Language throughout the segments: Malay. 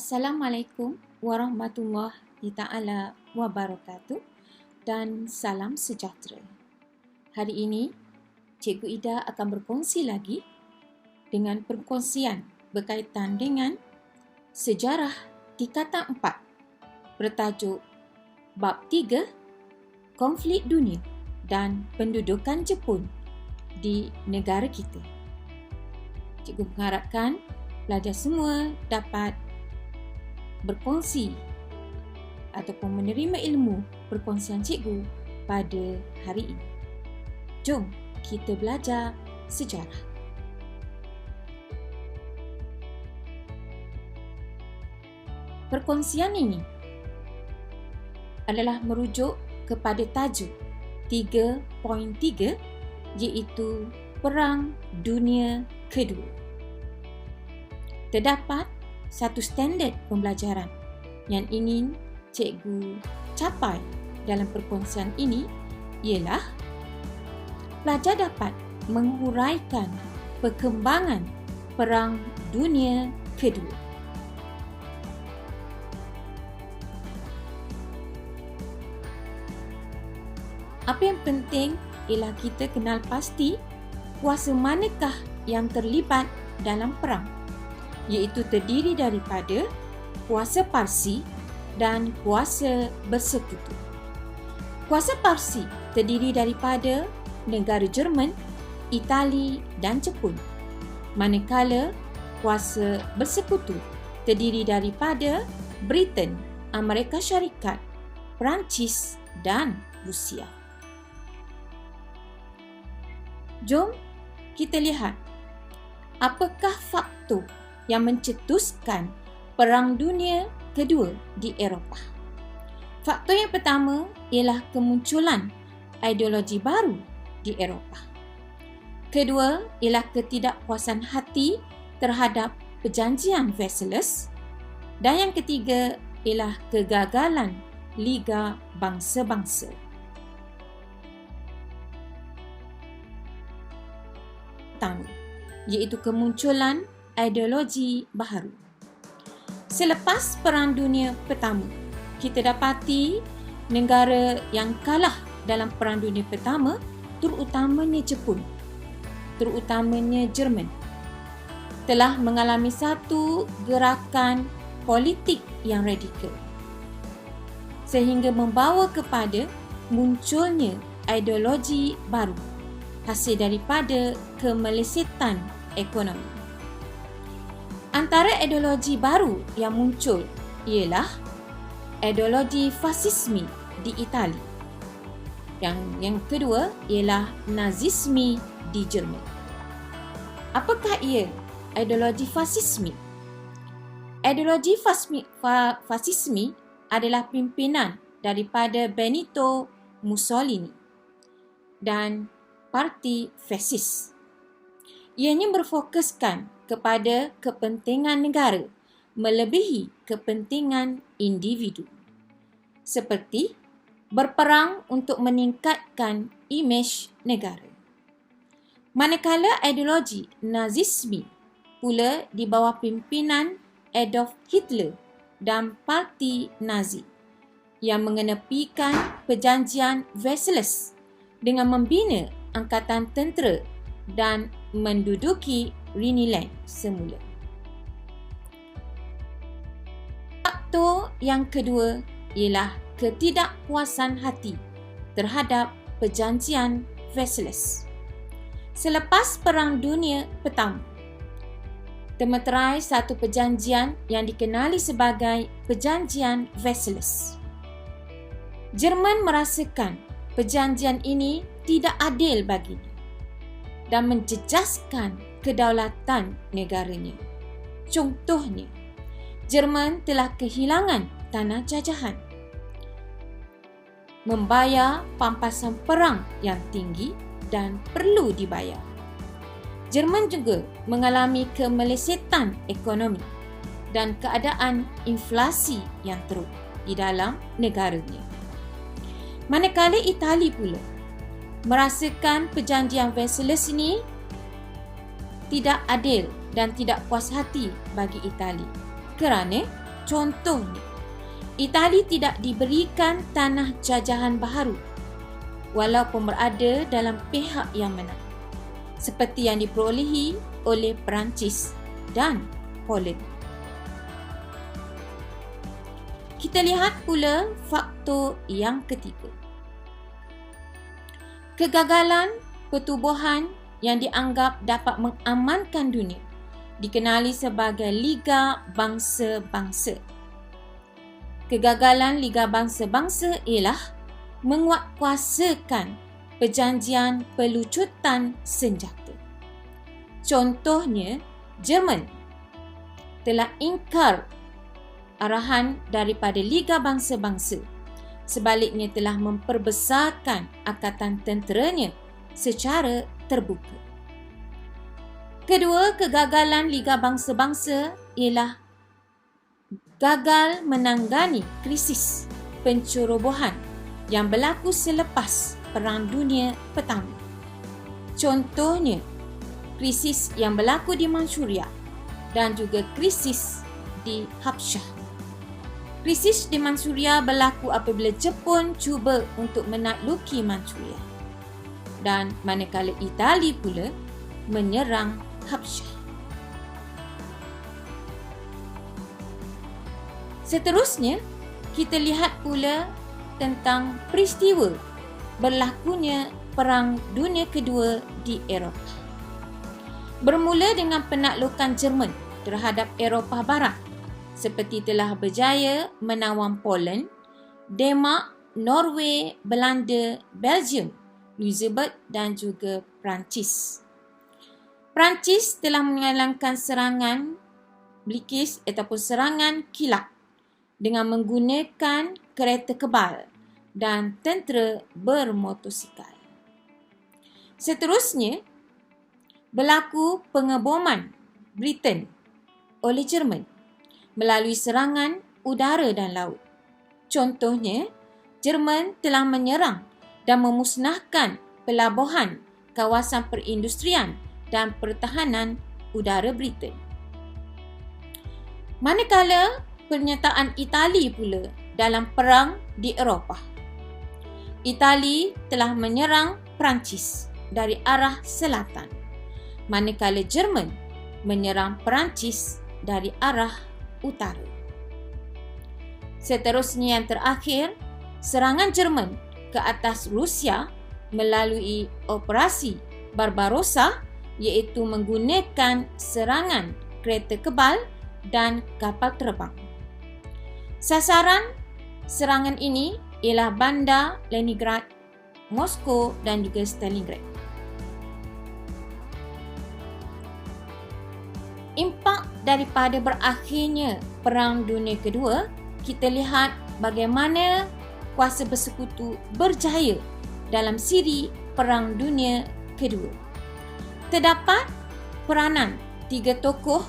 Assalamualaikum warahmatullahi ta'ala wabarakatuh dan salam sejahtera. Hari ini, Cikgu Ida akan berkongsi lagi dengan perkongsian berkaitan dengan sejarah tingkatan 4 bertajuk Bab 3 Konflik Dunia dan Pendudukan Jepun di negara kita. Cikgu mengharapkan pelajar semua dapat berkongsi ataupun menerima ilmu perkongsian cikgu pada hari ini. Jom kita belajar sejarah. Perkongsian ini adalah merujuk kepada tajuk 3.3 iaitu Perang Dunia Kedua. Terdapat satu standard pembelajaran yang ingin cikgu capai dalam perkongsian ini ialah pelajar dapat menghuraikan perkembangan Perang Dunia Kedua. Apa yang penting ialah kita kenal pasti kuasa manakah yang terlibat dalam perang, iaitu terdiri daripada kuasa Parsi dan kuasa bersekutu. Kuasa Parsi terdiri daripada negara Jerman, Itali dan Jepun. Manakala kuasa bersekutu terdiri daripada Britain, Amerika Syarikat, Perancis dan Rusia. Jom kita lihat apakah faktor yang mencetuskan Perang Dunia Kedua di Eropah. Faktor yang pertama ialah kemunculan ideologi baru di Eropah. Kedua ialah ketidakpuasan hati terhadap perjanjian Versailles. Dan yang ketiga ialah kegagalan Liga Bangsa-Bangsa. Pertama, iaitu kemunculan ideologi baharu. Selepas Perang Dunia Pertama, kita dapati negara yang kalah dalam Perang Dunia Pertama terutamanya Jepun, terutamanya Jerman, telah mengalami satu gerakan politik yang radikal sehingga membawa kepada munculnya ideologi baru hasil daripada kemelesetan ekonomi. Antara ideologi baru yang muncul ialah ideologi fasisme di Itali. Yang kedua ialah Nazisme di Jerman. Apakah ia ideologi fasisme? Ideologi fasisme adalah pimpinan daripada Benito Mussolini dan Parti Fasis. Ianya berfokuskan kepada kepentingan negara melebihi kepentingan individu, seperti berperang untuk meningkatkan imej negara. Manakala ideologi Nazisme pula di bawah pimpinan Adolf Hitler dan Parti Nazi yang mengenepikan perjanjian Versailles dengan membina angkatan tentera dan menduduki Rhineland semula. Faktor yang kedua ialah ketidakpuasan hati terhadap perjanjian Versailles. Selepas Perang Dunia Pertama, termeterai satu perjanjian yang dikenali sebagai Perjanjian Versailles. Jerman merasakan perjanjian ini tidak adil baginya dan menjejaskan kedaulatan negaranya. Contohnya, Jerman telah kehilangan tanah jajahan, membayar pampasan perang yang tinggi dan perlu dibayar. Jerman juga mengalami kemelesetan ekonomi dan keadaan inflasi yang teruk di dalam negaranya. Manakala Itali pula merasakan perjanjian Versailles ini tidak adil dan tidak puas hati bagi Itali kerana Contohnya, Itali tidak diberikan tanah jajahan baharu walaupun berada dalam pihak yang menang, seperti yang diperolehi oleh Perancis dan Poland. Kita lihat pula faktor yang ketiga. Kegagalan pertubuhan yang dianggap dapat mengamankan dunia dikenali sebagai Liga Bangsa-Bangsa. Kegagalan Liga Bangsa-Bangsa ialah menguatkuasakan perjanjian pelucutan senjata. Contohnya, Jerman telah ingkar arahan daripada Liga Bangsa-Bangsa. Sebaliknya telah memperbesarkan angkatan tenteranya secara terbuka. Kedua, kegagalan Liga Bangsa-Bangsa ialah gagal menangani krisis pencerobohan yang berlaku selepas Perang Dunia Pertama. Contohnya, krisis yang berlaku di Manchuria dan juga krisis di Habsyah. Krisis di Manchuria berlaku apabila Jepun cuba untuk menakluki Manchuria, dan manakala Itali pula menyerang Habsyah. Seterusnya, kita lihat pula tentang peristiwa berlakunya Perang Dunia Kedua di Eropah. Bermula dengan penaklukan Jerman terhadap Eropah Barat, seperti telah berjaya menawang Poland, Denmark, Norway, Belanda, Belgium, Luxembourg dan juga Perancis. Perancis telah mengalangkan serangan Blitz ataupun serangan kilat dengan menggunakan kereta kebal dan tentera bermotosikal. Seterusnya, berlaku pengeboman Britain oleh Jerman melalui serangan udara dan laut. Contohnya, Jerman telah menyerang dan memusnahkan pelabuhan, kawasan perindustrian dan pertahanan udara Britain. Manakala pernyataan Itali pula dalam perang di Eropah. Itali telah menyerang Perancis dari arah selatan, manakala Jerman menyerang Perancis dari arah utara. Seterusnya yang terakhir, serangan Jerman ke atas Rusia melalui operasi Barbarossa, iaitu menggunakan serangan kereta kebal dan kapal terbang. Sasaran serangan ini ialah bandar Leningrad, Moskow dan juga Stalingrad. Impak daripada berakhirnya Perang Dunia Kedua, kita lihat bagaimana kuasa bersekutu berjaya dalam siri Perang Dunia Kedua. Terdapat peranan 3 tokoh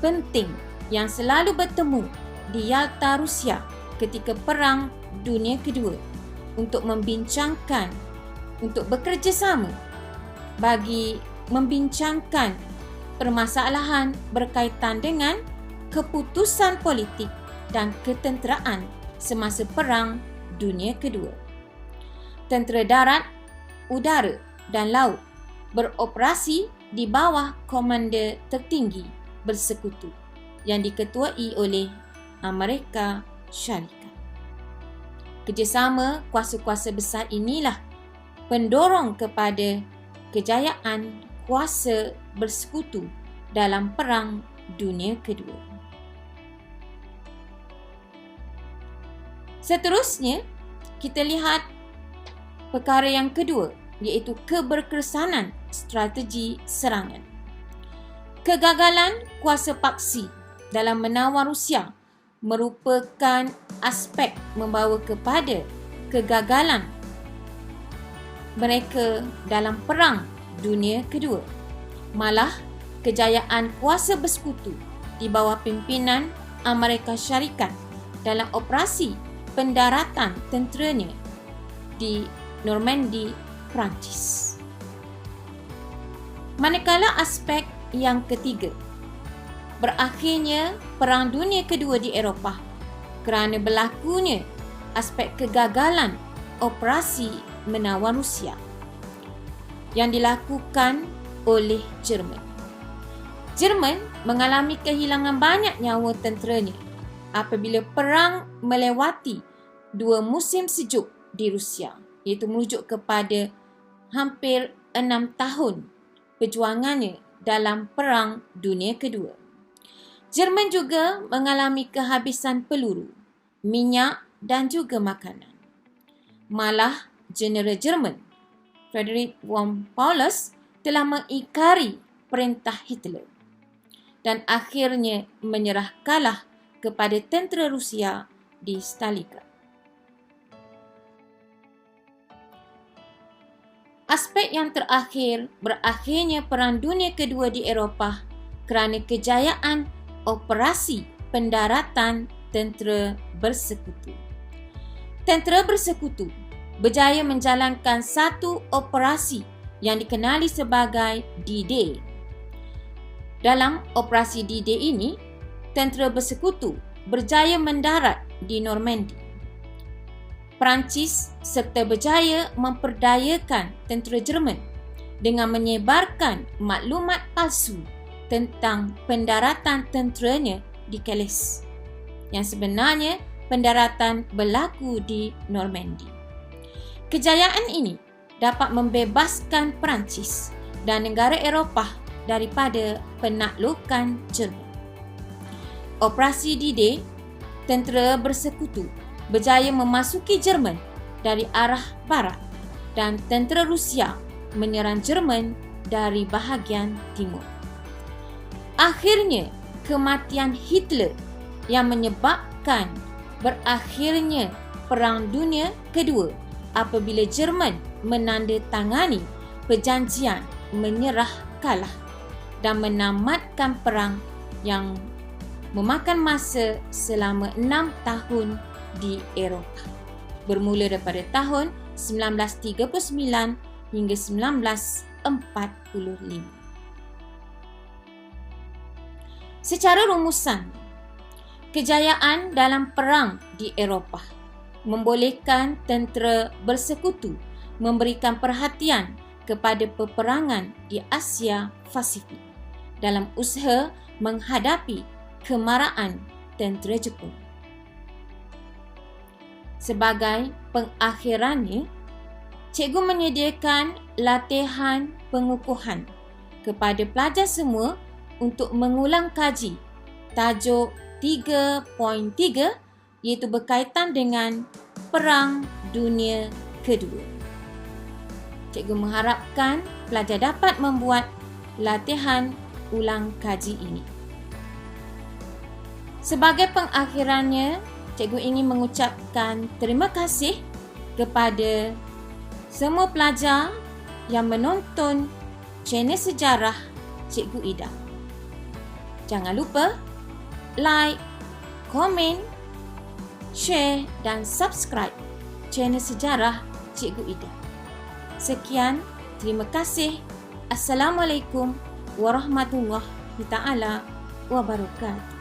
penting yang selalu bertemu di Yalta, Rusia ketika Perang Dunia Kedua untuk membincangkan, untuk bekerjasama bagi membincangkan permasalahan berkaitan dengan keputusan politik dan ketenteraan semasa Perang Dunia Kedua. Tentera darat, udara dan laut beroperasi di bawah komander tertinggi bersekutu yang diketuai oleh Amerika Syarikat. Kerjasama kuasa-kuasa besar inilah pendorong kepada kejayaan kuasa bersekutu dalam Perang Dunia Kedua. Seterusnya, kita lihat perkara yang kedua, iaitu keberkesanan strategi serangan. Kegagalan kuasa paksi dalam menawar Rusia merupakan aspek membawa kepada kegagalan mereka dalam Perang Dunia Kedua. Malah, kejayaan kuasa bersekutu di bawah pimpinan Amerika Syarikat dalam operasi pendaratan tenteranya di Normandy, Perancis. Manakala aspek yang ketiga, berakhirnya Perang Dunia Kedua di Eropah kerana berlakunya aspek kegagalan operasi menawan Rusia yang dilakukan oleh Jerman. Jerman mengalami kehilangan banyak nyawa tenteranya apabila perang melewati 2 musim sejuk di Rusia, iaitu merujuk kepada hampir 6 tahun perjuangannya dalam Perang Dunia Kedua. Jerman juga mengalami kehabisan peluru, minyak dan juga makanan. Malah, Jeneral Jerman Friedrich von Paulus telah mengingkari perintah Hitler dan akhirnya menyerah kalah kepada tentera Rusia di Stalingrad. Aspek yang terakhir, berakhirnya Perang Dunia Kedua di Eropah kerana kejayaan operasi pendaratan tentera bersekutu. Tentera bersekutu berjaya menjalankan satu operasi yang dikenali sebagai D-Day. Dalam operasi D-Day ini, tentera bersekutu berjaya mendarat di Normandy. Perancis serta berjaya memperdayakan tentera Jerman dengan menyebarkan maklumat palsu tentang pendaratan tenteranya di Calais, yang sebenarnya pendaratan berlaku di Normandy. Kejayaan ini dapat membebaskan Perancis dan negara Eropah daripada penaklukan Jerman. Operasi D-Day, tentera bersekutu berjaya memasuki Jerman dari arah barat dan tentera Rusia menyerang Jerman dari bahagian timur. Akhirnya, kematian Hitler yang menyebabkan berakhirnya Perang Dunia Kedua apabila Jerman menandatangani perjanjian menyerah kalah dan menamatkan perang yang memakan masa selama 6 tahun di Eropah, bermula daripada tahun 1939 hingga 1945. Secara rumusan, kejayaan dalam perang di Eropah membolehkan tentera bersekutu memberikan perhatian kepada peperangan di Asia Pasifik dalam usaha menghadapi kemarahan tentera Jepun. Sebagai pengakhirannya, cikgu menyediakan latihan pengukuhan kepada pelajar semua untuk mengulang kaji tajuk 3.3 iaitu berkaitan dengan Perang Dunia Kedua. Cikgu mengharapkan pelajar dapat membuat latihan ulang kaji ini. Sebagai pengakhirannya, cikgu ingin mengucapkan terima kasih kepada semua pelajar yang menonton channel sejarah Cikgu Ida. Jangan lupa like, komen, share dan subscribe channel sejarah Cikgu Ida. Sekian, terima kasih. Assalamualaikum warahmatullahi taala wabarakatuh.